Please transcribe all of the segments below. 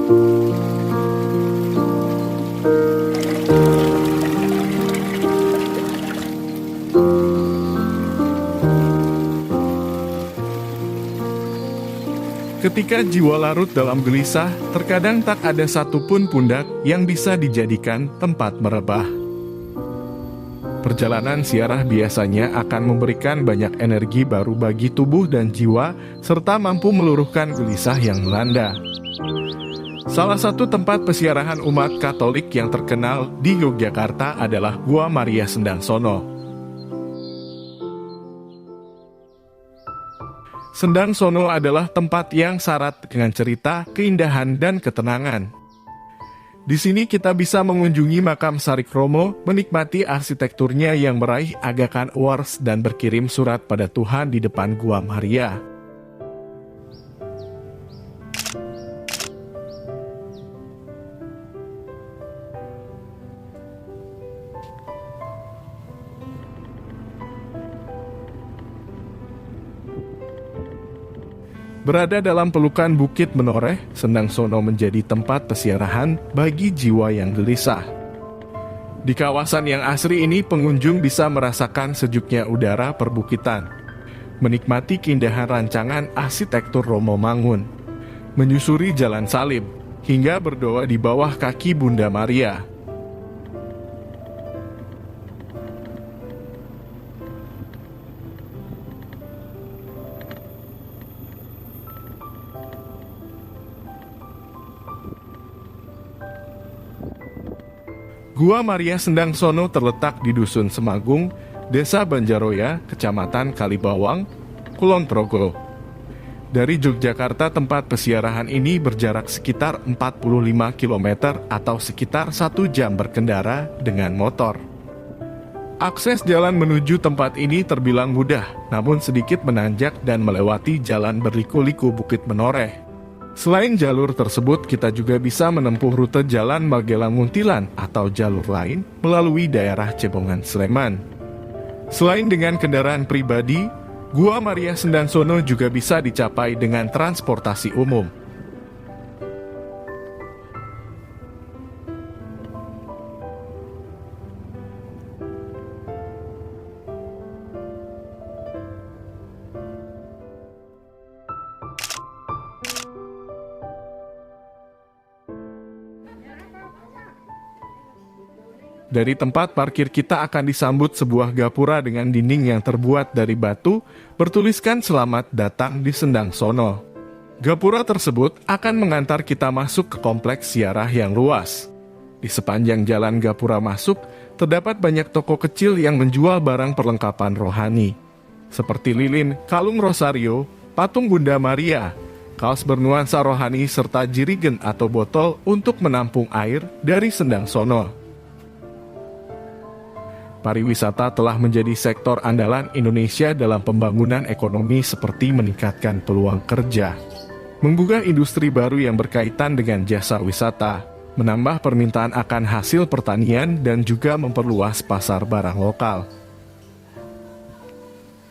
Ketika jiwa larut dalam gelisah, terkadang tak ada satupun pundak yang bisa dijadikan tempat merebah. Perjalanan ziarah biasanya akan memberikan banyak energi baru bagi tubuh dan jiwa, serta mampu meluruhkan gelisah yang melanda. Salah satu tempat peziarahan umat Katolik yang terkenal di Yogyakarta adalah Gua Maria Sendangsono. Sendangsono adalah tempat yang syarat dengan cerita, keindahan, dan ketenangan. Di sini kita bisa mengunjungi makam Sarikromo, menikmati arsitekturnya yang meraih Aga Khan Awards dan berkirim surat pada Tuhan di depan Gua Maria. Berada dalam pelukan Bukit Menoreh, Sendangsono menjadi tempat peziarahan bagi jiwa yang gelisah. Di kawasan yang asri ini, pengunjung bisa merasakan sejuknya udara perbukitan, menikmati keindahan rancangan arsitektur Romo Mangun, menyusuri Jalan Salib, hingga berdoa di bawah kaki Bunda Maria. Gua Maria Sendangsono terletak di Dusun Semagung, Desa Banjaroya, Kecamatan Kalibawang, Kulon Progo. Dari Yogyakarta, tempat peziarahan ini berjarak sekitar 45 km atau sekitar 1 jam berkendara dengan motor. Akses jalan menuju tempat ini terbilang mudah, namun sedikit menanjak dan melewati jalan berliku-liku Bukit Menoreh. Selain jalur tersebut, kita juga bisa menempuh rute Jalan Magelang Muntilan atau jalur lain melalui daerah Cebongan Sleman. Selain dengan kendaraan pribadi, Gua Maria Sendangsono juga bisa dicapai dengan transportasi umum. Dari tempat parkir kita akan disambut sebuah gapura dengan dinding yang terbuat dari batu, bertuliskan "Selamat datang di Sendangsono". Gapura tersebut akan mengantar kita masuk ke kompleks ziarah yang luas. Di sepanjang jalan gapura masuk, terdapat banyak toko kecil yang menjual barang perlengkapan rohani, seperti lilin, kalung rosario, patung Bunda Maria, kaos bernuansa rohani, serta jirigen atau botol untuk menampung air dari Sendangsono. Pariwisata telah menjadi sektor andalan Indonesia dalam pembangunan ekonomi, seperti meningkatkan peluang kerja, membuka industri baru yang berkaitan dengan jasa wisata, menambah permintaan akan hasil pertanian, dan juga memperluas pasar barang lokal.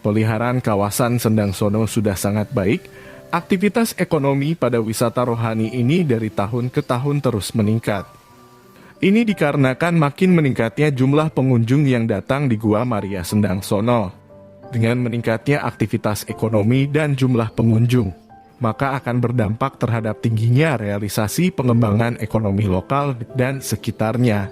Peliharaan kawasan Sendangsono sudah sangat baik. Aktivitas ekonomi pada wisata rohani ini dari tahun ke tahun terus meningkat. Ini dikarenakan makin meningkatnya jumlah pengunjung yang datang di Gua Maria Sendangsono. Dengan meningkatnya aktivitas ekonomi dan jumlah pengunjung, maka akan berdampak terhadap tingginya realisasi pengembangan ekonomi lokal dan sekitarnya.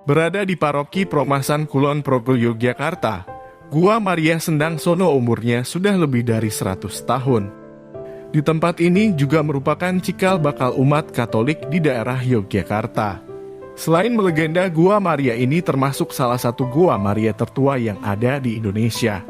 Berada di Paroki Promasan Kulon Progo, Yogyakarta, Gua Maria Sendangsono umurnya sudah lebih dari 100 tahun. Di tempat ini juga merupakan cikal bakal umat Katolik di daerah Yogyakarta. Selain melegenda, Gua Maria ini termasuk salah satu Gua Maria tertua yang ada di Indonesia.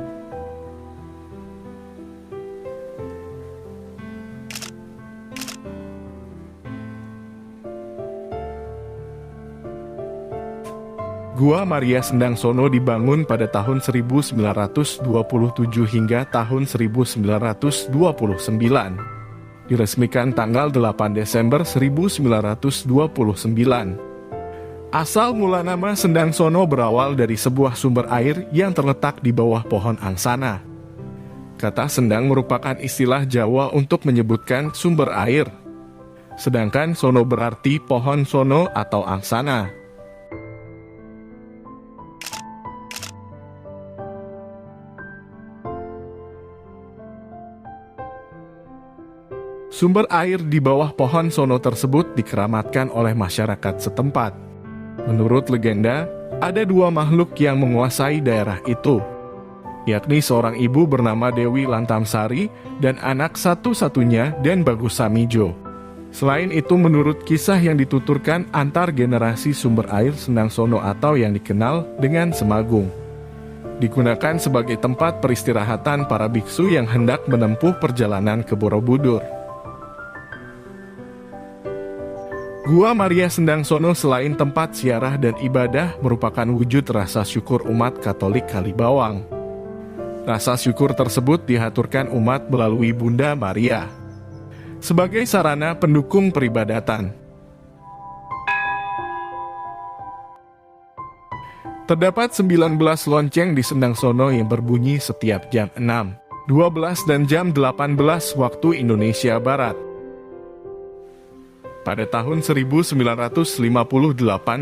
Gua Maria Sendangsono dibangun pada tahun 1927 hingga tahun 1929. Diresmikan tanggal 8 Desember 1929. Asal mula nama Sendang Sono berawal dari sebuah sumber air yang terletak di bawah pohon angsana. Kata sendang merupakan istilah Jawa untuk menyebutkan sumber air. Sedangkan sono berarti pohon sono atau angsana. Sumber air di bawah pohon sono tersebut dikeramatkan oleh masyarakat setempat. Menurut legenda, ada dua makhluk yang menguasai daerah itu, yakni seorang ibu bernama Dewi Lantamsari dan anak satu-satunya Den Bagus Samijo. Selain itu, menurut kisah yang dituturkan antar generasi, sumber air Sendang Sono atau yang dikenal dengan Semagung digunakan sebagai tempat peristirahatan para biksu yang hendak menempuh perjalanan ke Borobudur. Gua Maria Sendang Sono selain tempat ziarah dan ibadah merupakan wujud rasa syukur umat Katolik Kalibawang. Rasa syukur tersebut dihaturkan umat melalui Bunda Maria sebagai sarana pendukung peribadatan. Terdapat 19 lonceng di Sendang Sono yang berbunyi setiap jam 6, 12 dan jam 18 waktu Indonesia Barat. Pada tahun 1958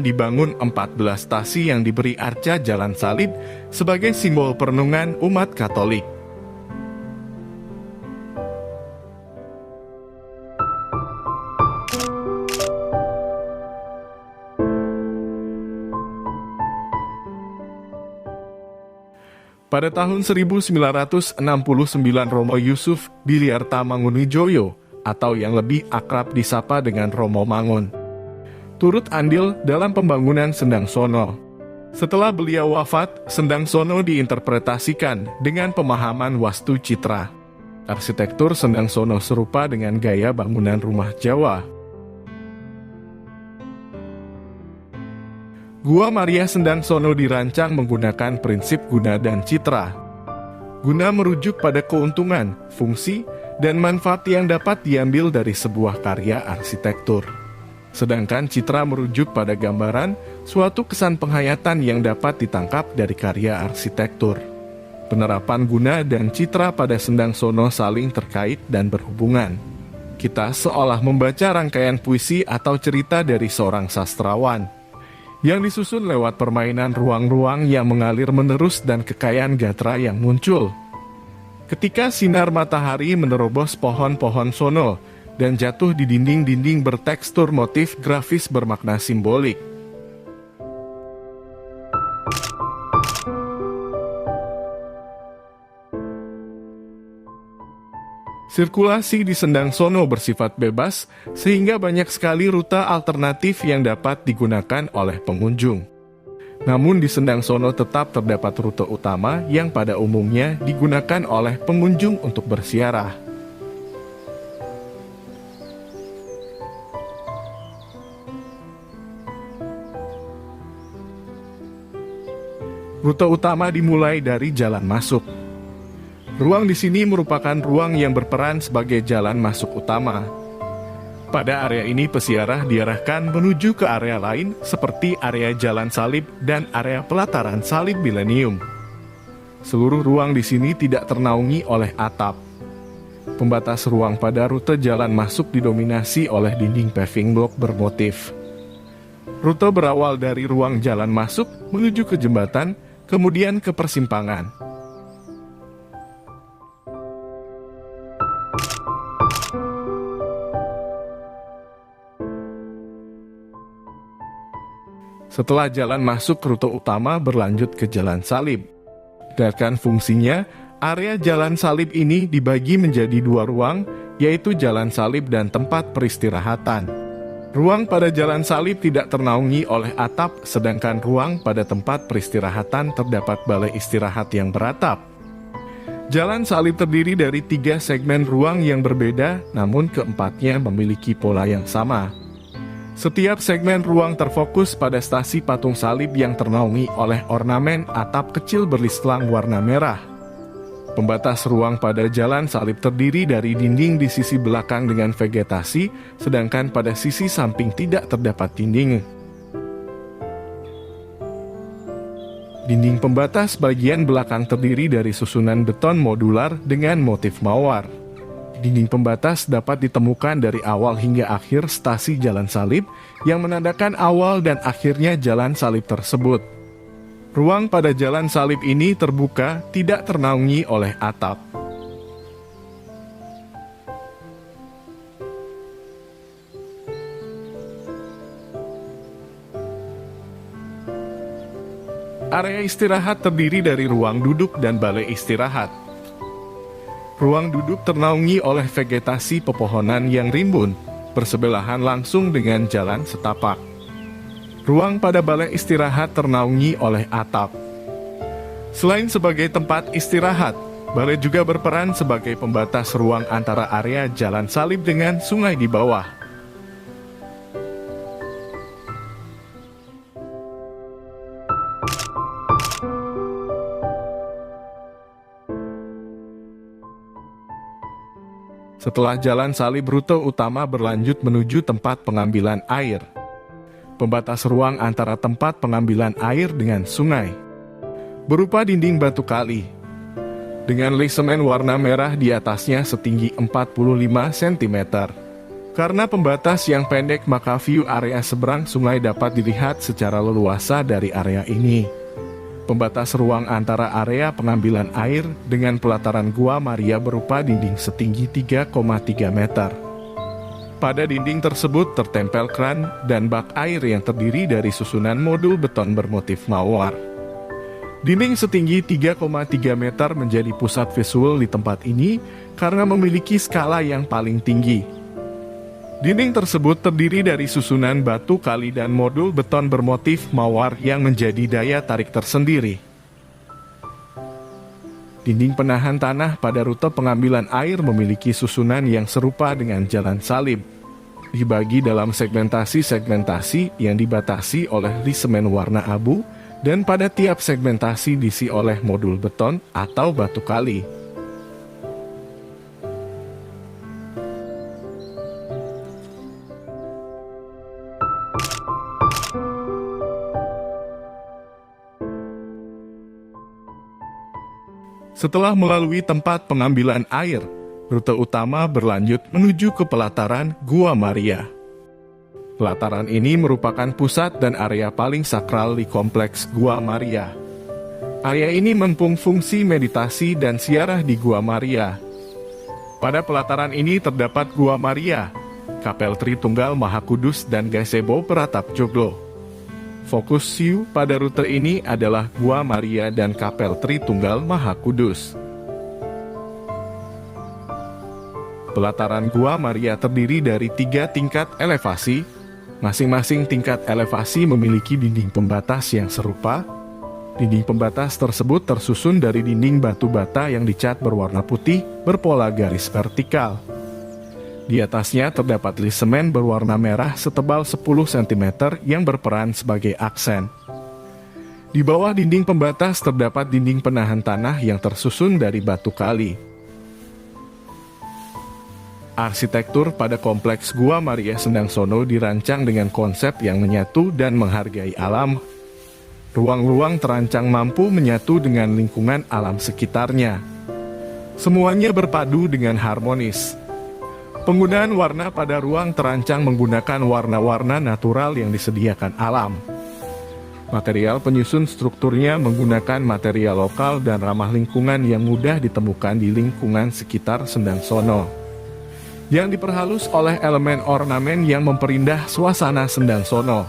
dibangun 14 stasi yang diberi arca jalan salib sebagai simbol perenungan umat Katolik. Pada tahun 1969 Romo Yusuf Biliarta Mangunwijoyo atau yang lebih akrab disapa dengan Romo Mangun turut andil dalam pembangunan Sendang Sono. Setelah beliau wafat, Sendang Sono diinterpretasikan dengan pemahaman Wastu Citra. Arsitektur Sendang Sono serupa dengan gaya bangunan rumah Jawa. Gua Maria Sendang Sono dirancang menggunakan prinsip guna dan citra. Guna merujuk pada keuntungan, fungsi, dan manfaat yang dapat diambil dari sebuah karya arsitektur. Sedangkan citra merujuk pada gambaran suatu kesan penghayatan yang dapat ditangkap dari karya arsitektur. Penerapan guna dan citra pada Sendang Sono saling terkait dan berhubungan. Kita seolah membaca rangkaian puisi atau cerita dari seorang sastrawan, yang disusun lewat permainan ruang-ruang yang mengalir menerus dan kekayaan gatra yang muncul. Ketika sinar matahari menerobos pohon-pohon sono dan jatuh di dinding-dinding bertekstur motif grafis bermakna simbolik. Sirkulasi di Sendang Sono bersifat bebas, sehingga banyak sekali rute alternatif yang dapat digunakan oleh pengunjung. Namun di Sendang Sono tetap terdapat rute utama yang pada umumnya digunakan oleh pengunjung untuk berziarah. Rute utama dimulai dari jalan masuk. Ruang di sini merupakan ruang yang berperan sebagai jalan masuk utama. Pada area ini peziarah diarahkan menuju ke area lain seperti area Jalan Salib dan area pelataran Salib Milenium. Seluruh ruang di sini tidak ternaungi oleh atap. Pembatas ruang pada rute jalan masuk didominasi oleh dinding paving block bermotif. Rute berawal dari ruang jalan masuk menuju ke jembatan, kemudian ke persimpangan. Setelah jalan masuk, rute utama berlanjut ke Jalan Salib. Berdasarkan fungsinya, area Jalan Salib ini dibagi menjadi dua ruang, yaitu Jalan Salib dan tempat peristirahatan. Ruang pada Jalan Salib tidak ternaungi oleh atap, sedangkan ruang pada tempat peristirahatan terdapat balai istirahat yang beratap. Jalan Salib terdiri dari 3 segmen ruang yang berbeda, namun keempatnya memiliki pola yang sama. Setiap segmen ruang terfokus pada stasi patung salib yang ternaungi oleh ornamen atap kecil berlislang warna merah. Pembatas ruang pada Jalan Salib terdiri dari dinding di sisi belakang dengan vegetasi, sedangkan pada sisi samping tidak terdapat dinding. Dinding pembatas bagian belakang terdiri dari susunan beton modular dengan motif mawar. Dinding pembatas dapat ditemukan dari awal hingga akhir stasi Jalan Salib yang menandakan awal dan akhirnya Jalan Salib tersebut. Ruang pada Jalan Salib ini terbuka, tidak ternaungi oleh atap. Area istirahat terdiri dari ruang duduk dan balai istirahat. Ruang duduk ternaungi oleh vegetasi pepohonan yang rimbun, bersebelahan langsung dengan jalan setapak. Ruang pada balai istirahat ternaungi oleh atap. Selain sebagai tempat istirahat, balai juga berperan sebagai pembatas ruang antara area Jalan Salib dengan sungai di bawah. Setelah Jalan Salib, rute utama berlanjut menuju tempat pengambilan air. Pembatas ruang antara tempat pengambilan air dengan sungai berupa dinding batu kali dengan lisemen warna merah di atasnya setinggi 45 cm. Karena pembatas yang pendek, maka view area seberang sungai dapat dilihat secara leluasa dari area ini. Pembatas ruang antara area pengambilan air dengan pelataran Gua Maria berupa dinding setinggi 3,3 meter. Pada dinding tersebut tertempel kran dan bak air yang terdiri dari susunan modul beton bermotif mawar. Dinding setinggi 3,3 meter menjadi pusat visual di tempat ini karena memiliki skala yang paling tinggi. Dinding tersebut terdiri dari susunan batu kali dan modul beton bermotif mawar yang menjadi daya tarik tersendiri. Dinding penahan tanah pada rute pengambilan air memiliki susunan yang serupa dengan Jalan Salib. Dibagi dalam segmentasi-segmentasi yang dibatasi oleh lisemen warna abu, dan pada tiap segmentasi diisi oleh modul beton atau batu kali. Setelah melalui tempat pengambilan air, rute utama berlanjut menuju ke pelataran Gua Maria. Pelataran ini merupakan pusat dan area paling sakral di kompleks Gua Maria. Area ini menampung fungsi meditasi dan ziarah di Gua Maria. Pada pelataran ini terdapat Gua Maria, Kapel Tritunggal Maha Kudus dan gazebo peratap joglo. Fokus view pada rute ini adalah Gua Maria dan Kapel Tritunggal Maha Kudus. Pelataran Gua Maria terdiri dari 3 tingkat elevasi. Masing-masing tingkat elevasi memiliki dinding pembatas yang serupa. Dinding pembatas tersebut tersusun dari dinding batu bata yang dicat berwarna putih berpola garis vertikal. Di atasnya terdapat lisemen berwarna merah setebal 10 cm yang berperan sebagai aksen. Di bawah dinding pembatas terdapat dinding penahan tanah yang tersusun dari batu kali. Arsitektur pada kompleks Gua Maria Sendangsono dirancang dengan konsep yang menyatu dan menghargai alam. Ruang-ruang terancang mampu menyatu dengan lingkungan alam sekitarnya. Semuanya berpadu dengan harmonis. Penggunaan warna pada ruang terancang menggunakan warna-warna natural yang disediakan alam. Material penyusun strukturnya menggunakan material lokal dan ramah lingkungan yang mudah ditemukan di lingkungan sekitar Sendangsono, yang diperhalus oleh elemen ornamen yang memperindah suasana Sendangsono.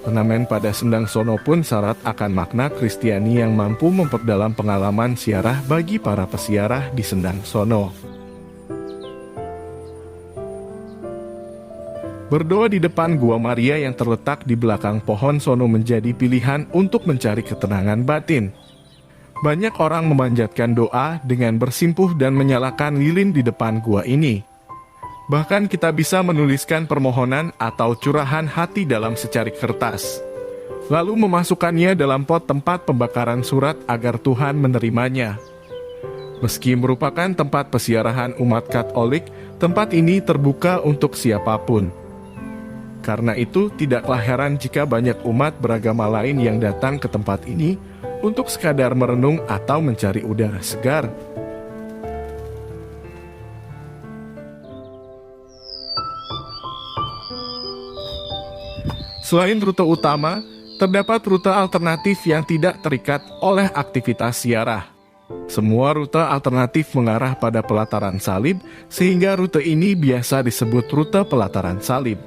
Ornamen pada Sendangsono pun syarat akan makna Kristiani yang mampu memperdalam pengalaman ziarah bagi para peziarah di Sendangsono. Berdoa di depan Gua Maria yang terletak di belakang pohon sono menjadi pilihan untuk mencari ketenangan batin. Banyak orang memanjatkan doa dengan bersimpuh dan menyalakan lilin di depan gua ini. Bahkan kita bisa menuliskan permohonan atau curahan hati dalam secarik kertas, lalu memasukkannya dalam pot tempat pembakaran surat agar Tuhan menerimanya. Meski merupakan tempat peziarahan umat Katolik, tempat ini terbuka untuk siapapun. Karena itu, tidaklah heran jika banyak umat beragama lain yang datang ke tempat ini untuk sekadar merenung atau mencari udara segar. Selain rute utama, terdapat rute alternatif yang tidak terikat oleh aktivitas ziarah. Semua rute alternatif mengarah pada pelataran salib, sehingga rute ini biasa disebut rute pelataran salib.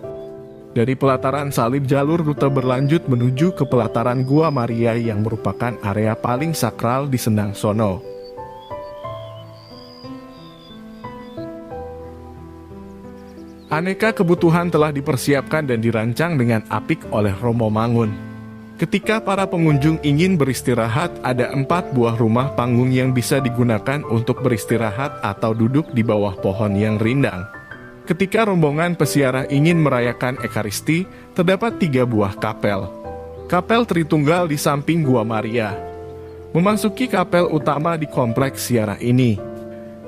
Dari pelataran salib, jalur rute berlanjut menuju ke pelataran Gua Maria yang merupakan area paling sakral di Sendang Sono. Aneka kebutuhan telah dipersiapkan dan dirancang dengan apik oleh Romo Mangun. Ketika para pengunjung ingin beristirahat, ada 4 buah rumah panggung yang bisa digunakan untuk beristirahat atau duduk di bawah pohon yang rindang. Ketika rombongan peziarah ingin merayakan Ekaristi, terdapat 3 buah kapel. Kapel Tritunggal di samping Gua Maria. Memasuki kapel utama di kompleks ziarah ini,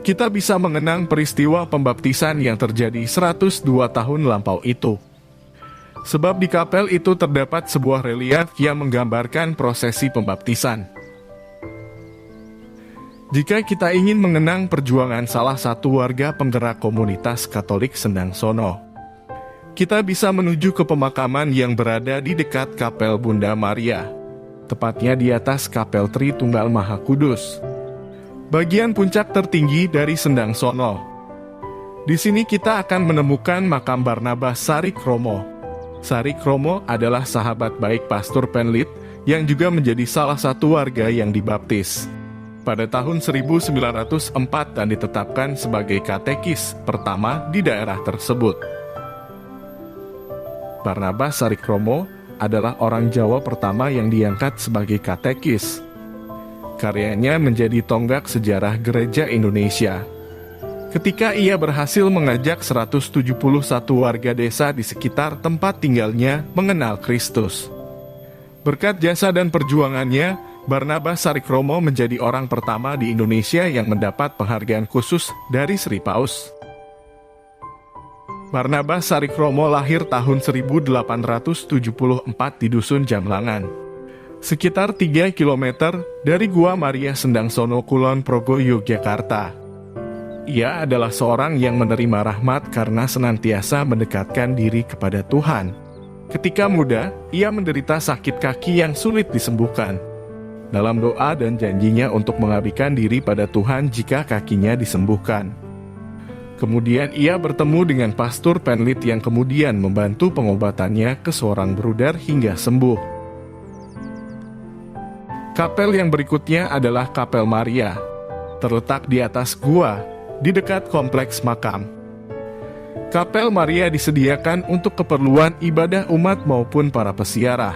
kita bisa mengenang peristiwa pembaptisan yang terjadi 102 tahun lampau itu. Sebab di kapel itu terdapat sebuah relief yang menggambarkan prosesi pembaptisan. Jika kita ingin mengenang perjuangan salah satu warga penggerak komunitas Katolik Sendang Sono, kita bisa menuju ke pemakaman yang berada di dekat kapel Bunda Maria, tepatnya di atas kapel Tritunggal Maha Kudus, bagian puncak tertinggi dari Sendang Sono. Di sini kita akan menemukan makam Barnabas Sarikromo. Sarikromo adalah sahabat baik Pastor Penlit yang juga menjadi salah satu warga yang dibaptis pada tahun 1904 dan ditetapkan sebagai katekis pertama di daerah tersebut. Barnabas Sarikromo adalah orang Jawa pertama yang diangkat sebagai katekis. Karyanya menjadi tonggak sejarah gereja Indonesia. Ketika ia berhasil mengajak 171 warga desa di sekitar tempat tinggalnya mengenal Kristus. Berkat jasa dan perjuangannya, Barnabas Sarikromo menjadi orang pertama di Indonesia yang mendapat penghargaan khusus dari Sri Paus. Barnabas Sarikromo lahir tahun 1874 di Dusun Jamlangan, sekitar 3 km dari Gua Maria Sendang Sono Kulon Progo, Yogyakarta. Ia adalah seorang yang menerima rahmat karena senantiasa mendekatkan diri kepada Tuhan. Ketika muda, ia menderita sakit kaki yang sulit disembuhkan. Dalam doa dan janjinya untuk mengabdikan diri pada Tuhan jika kakinya disembuhkan. Kemudian ia bertemu dengan Pastor Penlit yang kemudian membantu pengobatannya ke seorang bruder hingga sembuh. Kapel yang berikutnya adalah Kapel Maria, terletak di atas gua, di dekat kompleks makam. Kapel Maria disediakan untuk keperluan ibadah umat maupun para peziarah.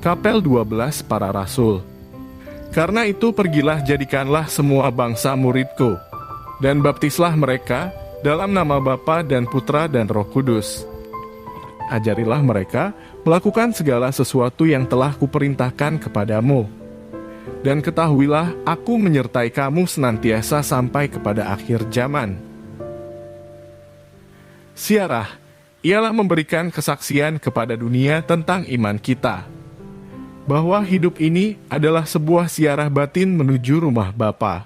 Kapel 12 Para Rasul. Karena itu pergilah jadikanlah semua bangsa muridku, dan baptislah mereka dalam nama Bapa dan Putra dan Roh Kudus. Ajarilah mereka melakukan segala sesuatu yang telah kuperintahkan kepadamu. Dan ketahuilah, aku menyertai kamu senantiasa sampai kepada akhir zaman. Ziarah ialah memberikan kesaksian kepada dunia tentang iman kita, bahwa hidup ini adalah sebuah ziarah batin menuju rumah Bapa.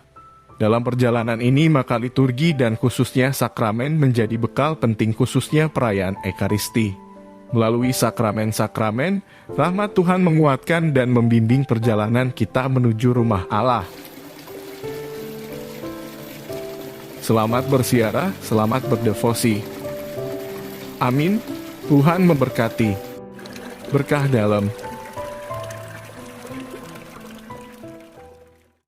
Dalam perjalanan ini, maka liturgi dan khususnya sakramen menjadi bekal penting, khususnya perayaan Ekaristi. Melalui sakramen-sakramen, rahmat Tuhan menguatkan dan membimbing perjalanan kita menuju rumah Allah. Selamat berziarah, selamat berdevosi. Amin. Tuhan memberkati. Berkah dalam,